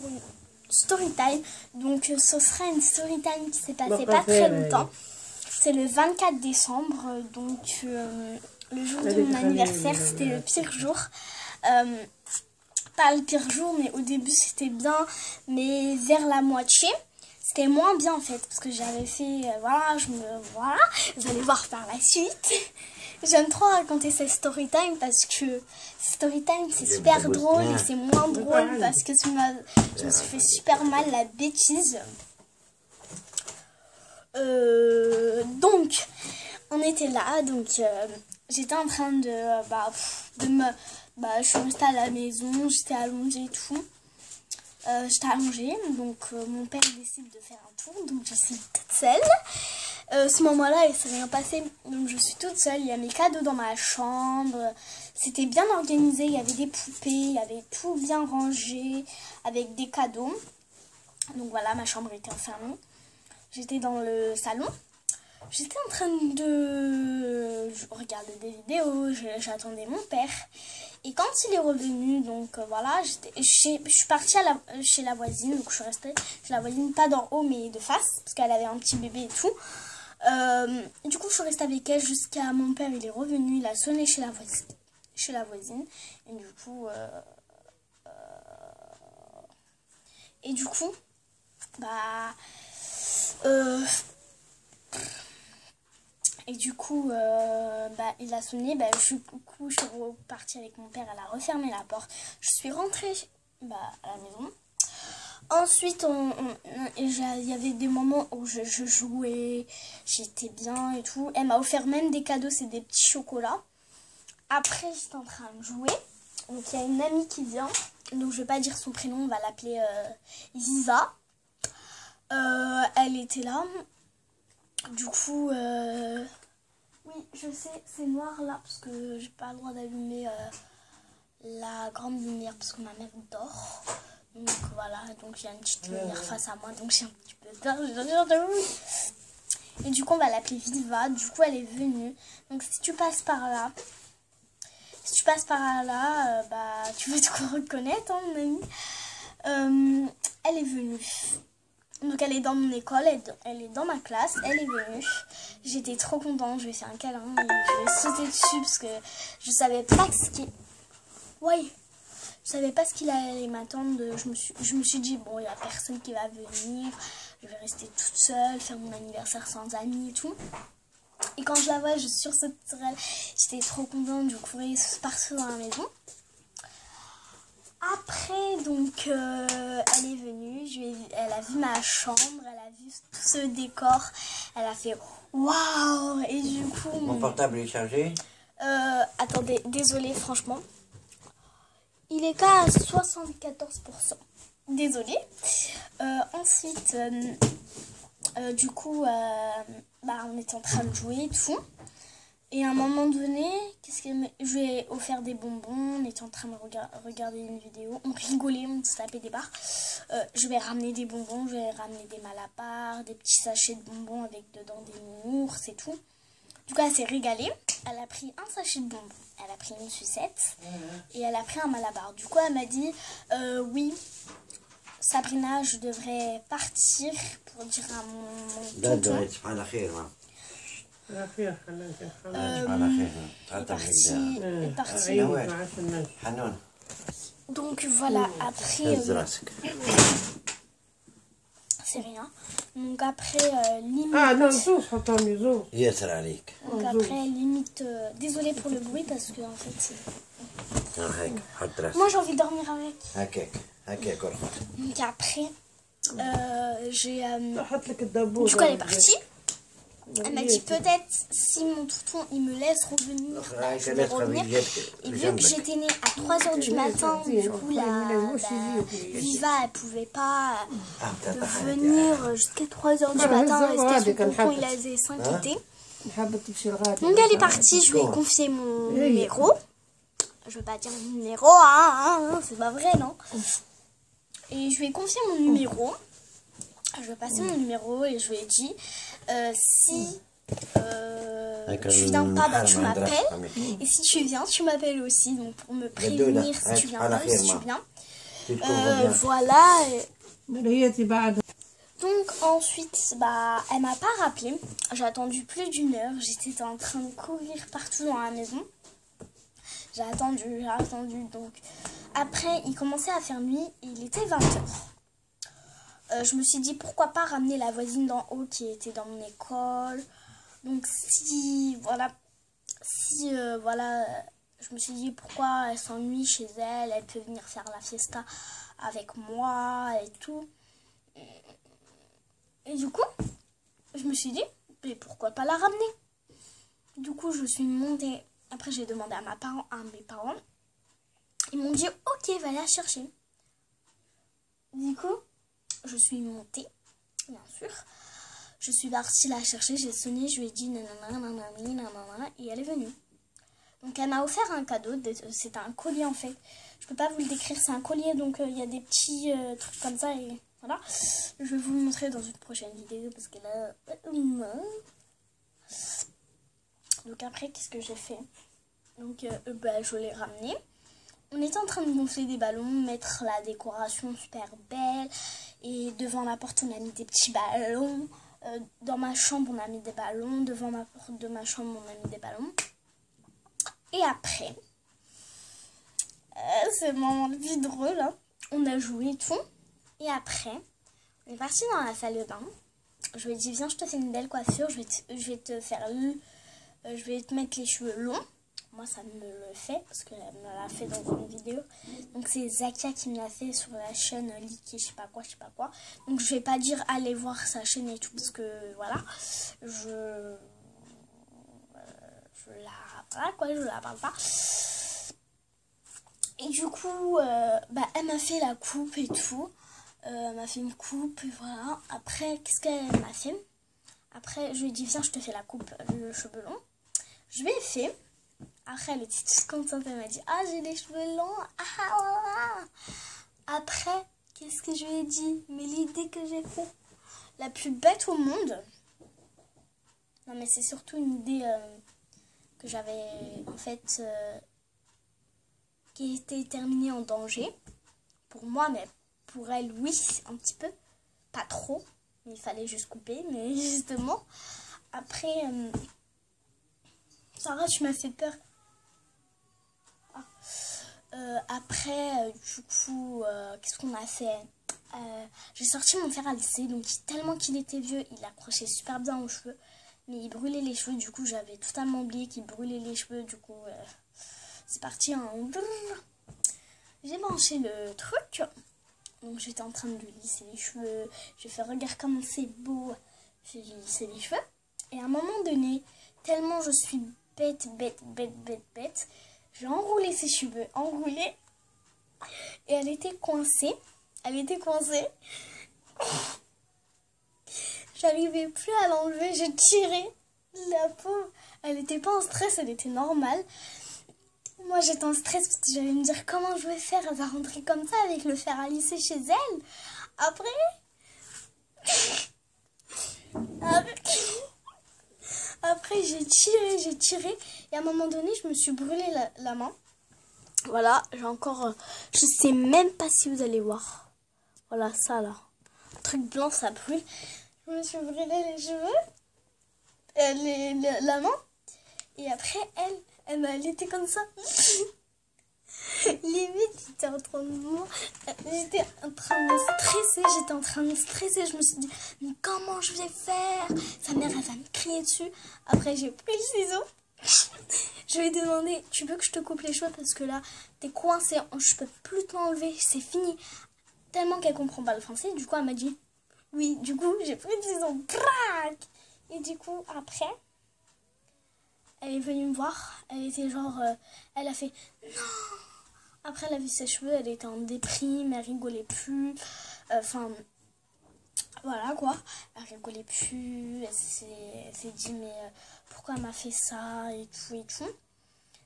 pour une story time. Donc ce sera une story time qui s'est passée pas très longtemps. C'est le 24 décembre, donc le jour de mon anniversaire, c'était le pire jour. Pas le pire jour, mais au début c'était bien, mais vers la moitié, c'était moins bien en fait, parce que j'avais fait, voilà, vous allez voir par la suite. J'aime trop raconter ces story time parce que story time c'est super drôle et c'est moins drôle parce que je me suis fait super mal la bêtise. Donc on était là, donc j'étais en train je suis restée à la maison, j'étais allongée et tout. J'étais allongée, donc mon père décide de faire un tour, donc je suis toute seule. Ce moment-là, il s'est rien passé, donc je suis toute seule. Il y a mes cadeaux dans ma chambre. C'était bien organisé, il y avait des poupées, il y avait tout bien rangé avec des cadeaux. Donc voilà, ma chambre était enfermée. J'étais dans le salon. J'étais en train de regarder des vidéos, j'attendais mon père. Et quand il est revenu, donc voilà, je suis partie chez la voisine, donc je suis restée chez la voisine, pas d'en haut mais de face, parce qu'elle avait un petit bébé et tout. Du coup, je suis restée avec elle jusqu'à mon père, il est revenu, il a sonné chez la voisine. Et du coup, il a sonné, je suis repartie avec mon père, elle a refermé la porte. Je suis rentrée à la maison. Ensuite, il y avait des moments où je jouais, j'étais bien et tout. Elle m'a offert même des cadeaux, c'est des petits chocolats. Après, j'étais en train de jouer. Donc, il y a une amie qui vient. Donc, je vais pas dire son prénom, on va l'appeler Ziza. Elle était là. Du coup, oui, je sais, c'est noir là parce que j'ai pas le droit d'allumer la grande lumière parce que ma mère dort. Donc voilà, donc il y a une petite lumière face à moi, donc j'ai un petit peu peur. Et du coup, on va l'appeler Viva. Du coup, elle est venue. Donc si tu passes par là, tu vas te reconnaître, hein, mon amie. Elle est venue. Donc elle est dans mon école, elle est dans ma classe, elle est venue. J'étais trop contente, je lui ai fait un câlin et je lui ai sauté dessus parce que je savais pas ce qu'il allait m'attendre. Je me suis dit, bon, il n'y a personne qui va venir, je vais rester toute seule, faire mon anniversaire sans amis et tout. Et quand je la vois, je sursaute sur elle, j'étais trop contente, je courais partout dans la maison. Après, donc, elle est venue, elle a vu ma chambre, elle a vu tout ce décor, elle a fait waouh! Et du coup... Mon portable est chargé? Attendez, désolée, franchement. Il est qu'à 74%. Désolée. Ensuite, du coup, on était en train de jouer et tout. Et à un moment donné, je lui ai offert des bonbons, on était en train de regarder une vidéo, on rigolait, on se tapait des barres. Je vais ramener des bonbons, je vais ramener des malapars, des petits sachets de bonbons avec dedans des nounours et tout. Du coup, elle s'est régalée, elle a pris un sachet de bonbons, elle a pris une sucette et elle a pris un malabar. Du coup, elle m'a dit, oui, Sabrina, je devrais partir pour dire à mon tonton. Donc voilà, après c'est rien. Donc après limite désolée pour le bruit parce que en fait moi j'ai envie de dormir avec. Donc après du coup elle est partie. Elle m'a dit peut-être si mon tonton il me laisse revenir, je vais revenir. Et vu que j'étais née à 3h du matin, du coup Viva elle pouvait pas venir jusqu'à 3h du matin, rester son tonton il avait s'inquiéter. Donc elle est partie, je lui ai confié mon numéro. Je veux pas dire mon numéro, c'est pas vrai non. Et je lui ai confié mon numéro. Je vais passer mon numéro et je lui ai dit si tu viens pas, tu m'appelles. Et si tu viens, tu m'appelles aussi. Donc pour me prévenir si tu viens pas ou si tu viens. Voilà. Donc ensuite, bah, elle m'a pas rappelé. J'ai attendu plus d'1 heure. J'étais en train de courir partout dans la maison. J'ai attendu. Donc après, il commençait à faire nuit et il était 20 heures. Je me suis dit pourquoi pas ramener la voisine d'en haut qui était dans mon école. Donc voilà, je me suis dit pourquoi elle s'ennuie chez elle. Elle peut venir faire la fiesta avec moi et tout. Et du coup, je me suis dit, mais pourquoi pas la ramener? Du coup, je suis montée. Après, j'ai demandé à mes parents. Ils m'ont dit, ok, va la chercher. Du coup, je suis montée, bien sûr. Je suis partie la chercher, j'ai sonné, je lui ai dit nanana, et elle est venue. Donc, elle m'a offert un cadeau. C'était un collier en fait. Je peux pas vous le décrire, c'est un collier, donc il y a des petits trucs comme ça et voilà. Je vais vous le montrer dans une prochaine vidéo parce que là... Donc après, qu'est-ce que j'ai fait? Donc je l'ai ramené. On était en train de gonfler des ballons, mettre la décoration super belle. Et devant la porte, on a mis des petits ballons. Dans ma chambre, on a mis des ballons. Devant ma porte de ma chambre, on a mis des ballons. Et après... c'est un moment de vie drôle, hein. On a joué et tout. Et après, on est parti dans la salle de bain. Je lui ai dit, viens, je te fais une belle coiffure. Je vais te mettre les cheveux longs. Moi, ça me le fait parce qu'elle me l'a fait dans une vidéo. Donc, c'est Zakia qui me l'a fait sur la chaîne Licky, je sais pas quoi. Donc, je vais pas dire allez voir sa chaîne et tout parce que voilà, je la parle pas. Et du coup, elle m'a fait la coupe et tout. Elle m'a fait une coupe et voilà. Après, qu'est-ce qu'elle m'a fait? Après, je lui ai dit, viens, je te fais la coupe, le cheveu long. Je lui ai fait. Après, elle était toute contente. Elle m'a dit, ah, j'ai les cheveux longs. Ah, voilà. Après, qu'est-ce que je lui ai dit? Mais l'idée que j'ai fait, la plus bête au monde. Non, mais c'est surtout une idée que j'avais, en fait... qui était terminée en danger. Pour moi, mais pour elle, oui, un petit peu. Pas trop. Il fallait juste couper, mais justement. Après, Sarah, tu m'as fait peur. Après, du coup, qu'est-ce qu'on a fait? J'ai sorti mon fer à lisser, donc tellement qu'il était vieux, il accrochait super bien aux cheveux. Mais il brûlait les cheveux, du coup, j'avais totalement oublié qu'il brûlait les cheveux, du coup... c'est parti en... J'ai branché le truc. Donc j'étais en train de lui lisser les cheveux. J'ai fait regarde comment c'est beau. J'ai lissé les cheveux. Et à un moment donné, tellement je suis bête, j'ai enroulé ses cheveux. Enroulé. Et elle était coincée. J'arrivais plus à l'enlever. J'ai tiré. La pauvre. Elle n'était pas en stress, elle était normale. Moi, j'étais en stress parce que j'allais me dire comment je vais faire. Elle va rentrer comme ça avec le fer à lisser chez elle. Après j'ai tiré. Et à un moment donné, je me suis brûlé la main. Voilà, j'ai encore... je sais même pas si vous allez voir. Voilà, ça là. Un truc blanc, ça brûle. Je me suis brûlé les cheveux. La main. Et après, elle était comme ça. Limite, j'étais en train de me stresser. Je me suis dit, mais comment je vais faire? Sa mère, elle va me crier dessus. Après, j'ai pris le ciseau. Je lui ai demandé, tu veux que je te coupe les cheveux parce que là, t'es coincé, je peux plus t'enlever, c'est fini. Tellement qu'elle comprend pas le français, du coup, elle m'a dit, oui. Du coup, j'ai pris le ciseau. Et du coup, après... elle est venue me voir, elle était genre, elle a fait non. Après elle a vu ses cheveux, elle était en déprime, elle rigolait plus, enfin voilà quoi, elle rigolait plus, elle s'est dit mais pourquoi elle m'a fait ça et tout.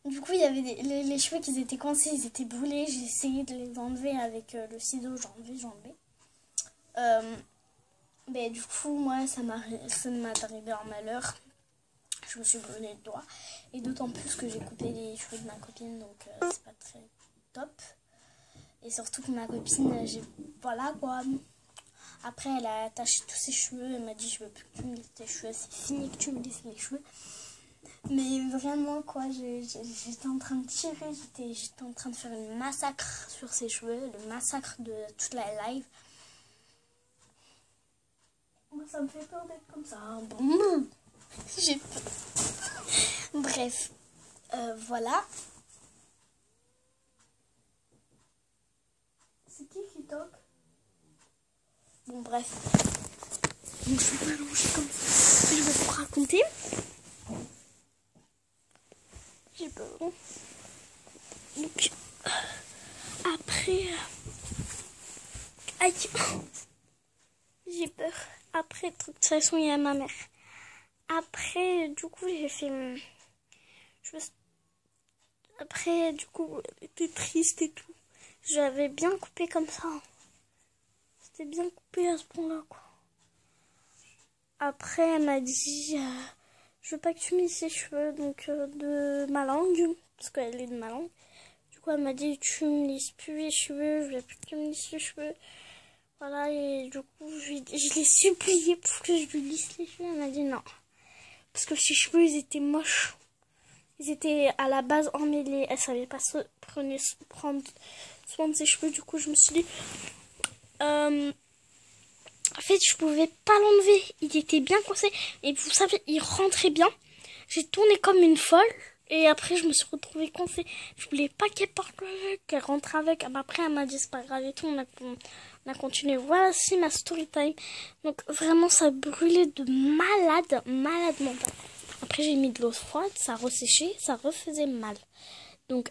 Du coup il y avait les cheveux qui étaient coincés, ils étaient brûlés, j'ai essayé de les enlever avec le ciseau, j'ai enlevé. Mais du coup moi ça m'est arrivé en malheur. Je me suis brûlé le doigt. Et d'autant plus que j'ai coupé les cheveux de ma copine. Donc c'est pas très top. Et surtout que ma copine, voilà quoi. Après, elle a attaché tous ses cheveux. Elle m'a dit, je veux plus que tu me laisses tes cheveux. C'est fini que tu me laisses mes cheveux. Mais vraiment, quoi, j'étais en train de tirer. J'étais en train de faire une massacre sur ses cheveux. Le massacre de toute la live. Moi, ça me fait peur d'être comme ça. Bon, j'ai peur. Bref, voilà. C'est qui toque? Bon, bref. Donc, je vais m'allonger comme ça. Je vais vous raconter. J'ai peur. Donc, après... Aïe. J'ai peur. Après, de toute façon, il y a ma mère. Après, du coup, j'ai fait... Après, du coup, elle était triste et tout. J'avais bien coupé comme ça. C'était bien coupé à ce point-là, quoi. Après, elle m'a dit... je veux pas que tu me lisses les cheveux, donc de ma langue. Parce qu'elle est de ma langue. Du coup, elle m'a dit, tu me lisses plus les cheveux. Je veux plus que tu me lisses les cheveux. Voilà, et du coup, je l'ai supplié pour que je lui lisse les cheveux. Elle m'a dit non. Parce que ses cheveux, ils étaient moches. Ils étaient à la base emmêlés. Elle savait pas prendre soin de ses cheveux. Du coup, je me suis dit... en fait, je pouvais pas l'enlever. Il était bien coincé. Et vous savez, il rentrait bien. J'ai tourné comme une folle. Et après, je me suis retrouvée coincée. Je voulais pas qu'elle parte avec, qu'elle rentre avec. Après, elle m'a dit, c'est pas grave et tout. On a continué. Voici ma story time. Donc, vraiment, ça brûlait de malade mental. Après, j'ai mis de l'eau froide. Ça resséchait. Ça refaisait mal. Donc,